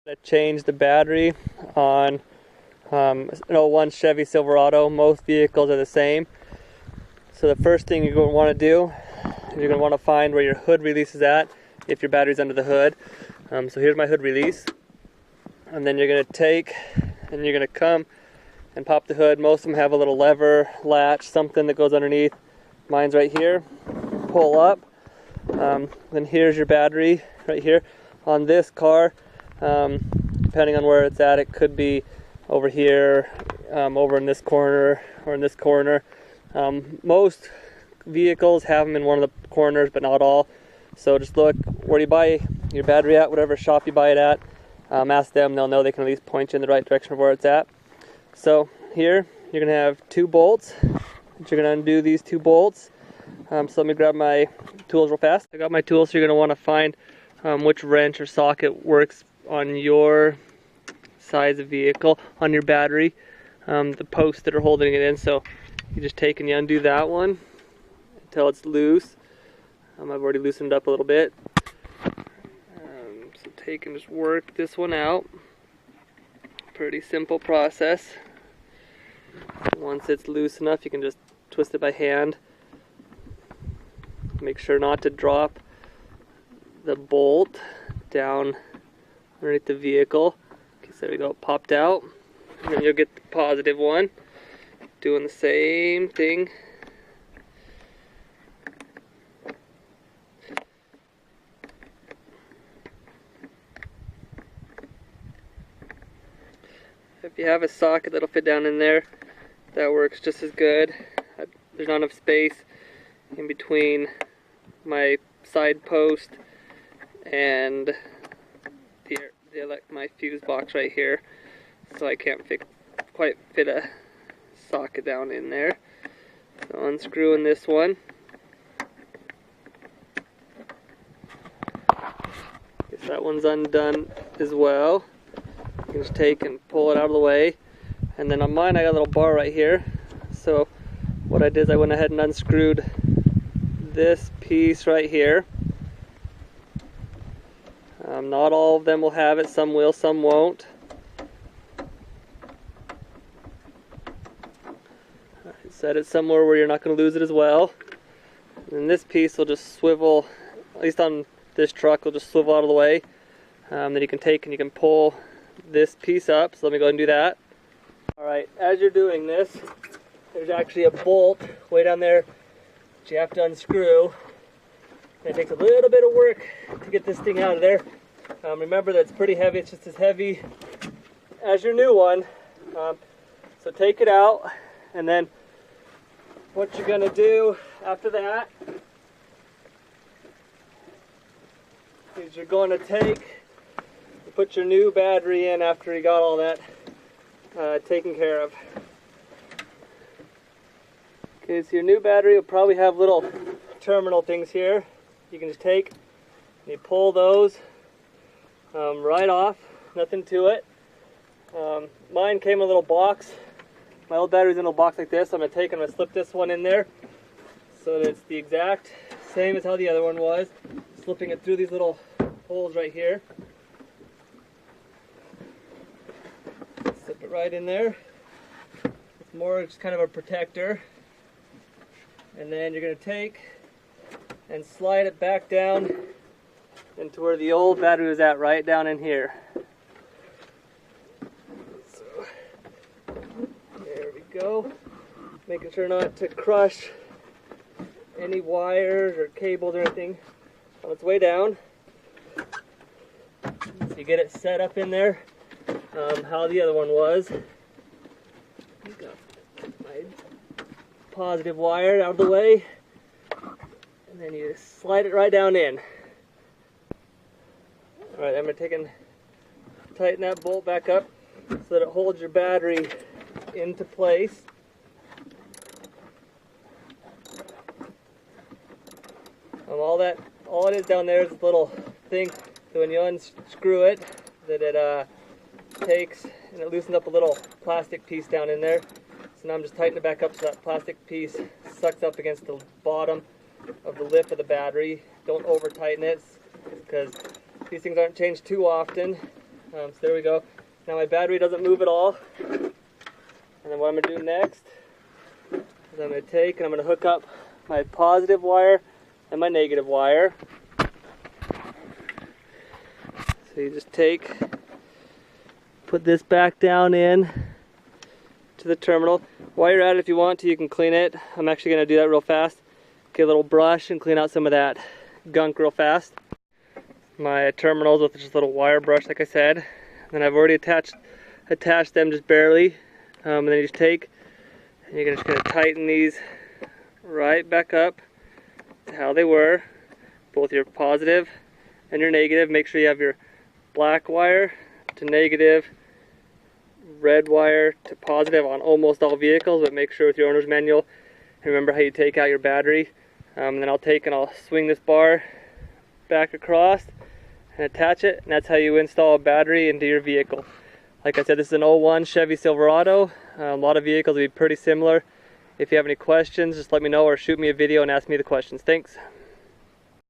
I changed the battery on an '01 Chevy Silverado. Most vehicles are the same. So the first thing you're going to want to do is you're going to want to find where your hood release is at if your battery's under the hood. So here's my hood release. And then you're going to take and you're going to come and pop the hood. Most of them have a little lever, latch, something that goes underneath. Mine's right here. Pull up. Then here's your battery right here. On this car, depending on where it's at, it could be over here, over in this corner, or in this corner. Most vehicles have them in one of the corners, but not all. So just look where you buy your battery at, whatever shop you buy it at. Ask them, they'll know, they can at least point you in the right direction of where it's at. So here, you're going to have 2 bolts. You're going to undo these 2 bolts. So let me grab my tools real fast. I got my tools, so you're going to want to find which wrench or socket works on your size of vehicle, on your battery, the posts that are holding it in. So you just take and you undo that one until it's loose. I've already loosened up a little bit. So take and just work this one out. Pretty simple process. Once it's loose enough, you can just twist it by hand. Make sure not to drop the bolt down underneath the vehicle. Okay, so there we go, it popped out. And then you'll get the positive one. Doing the same thing. If you have a socket that'll fit down in there, that works just as good. There's not enough space in between my side post and my fuse box right here, so I can't quite fit a socket down in there. So unscrewing this one. Guess that one's undone as well. You can just take and pull it out of the way. And then on mine I got a little bar right here. So what I did is I went ahead and unscrewed this piece right here. Not all of them will have it, some will, some won't. Set it somewhere where you're not going to lose it as well. And this piece will just swivel, at least on this truck, will just swivel out of the way. Then you can take and you can pull this piece up. So let me go ahead and do that. Alright, as you're doing this, there's actually a bolt way down there that you have to unscrew. And it takes a little bit of work to get this thing out of there. Remember that it's pretty heavy, it's just as heavy as your new one. So take it out, and then what you're going to do after that is you're going to take and put your new battery in after you got all that taken care of. Okay, so your new battery will probably have little terminal things here. You can just take and you pull those right off, nothing to it. Mine came in a little box. My old battery's in a little box like this. I'm going to take and I'm going to slip this one in there so that it's the exact same as how the other one was. Slipping it through these little holes right here. Slip it right in there. It's more just kind of a protector. And then you're going to take and slide it back down into where the old battery was at, right down in here. So, there we go. Making sure not to crush any wires or cables or anything on its way down. So you get it set up in there how the other one was. Got my positive wire out of the way. And then you slide it right down in. Alright, I'm going to take and tighten that bolt back up so that it holds your battery into place. All it is down there is this little thing, so when you unscrew it, that it takes and it loosens up a little plastic piece down in there. So now I'm just tightening it back up so that plastic piece sucks up against the bottom of the lip of the battery. Don't over tighten it because these things aren't changed too often. So there we go. Now my battery doesn't move at all. And then what I'm going to do next is I'm going to take and I'm going to hook up my positive wire and my negative wire. So you just put this back down in to the terminal. While you're at it, if you want to, you can clean it. I'm actually going to do that real fast. Get a little brush and clean out some of that gunk real fast. My terminals with just a little wire brush, like I said. And I've already attached them just barely. And then you just take and you're just going to tighten these right back up to how they were. Both your positive and your negative. Make sure you have your black wire to negative, red wire to positive on almost all vehicles, but make sure with your owner's manual and remember how you take out your battery. And then I'll swing this bar back across and attach it, and that's how you install a battery into your vehicle. Like I said, this is an 01 Chevy Silverado. A lot of vehicles will be pretty similar. If you have any questions, just let me know or shoot me a video and ask me the questions. Thanks.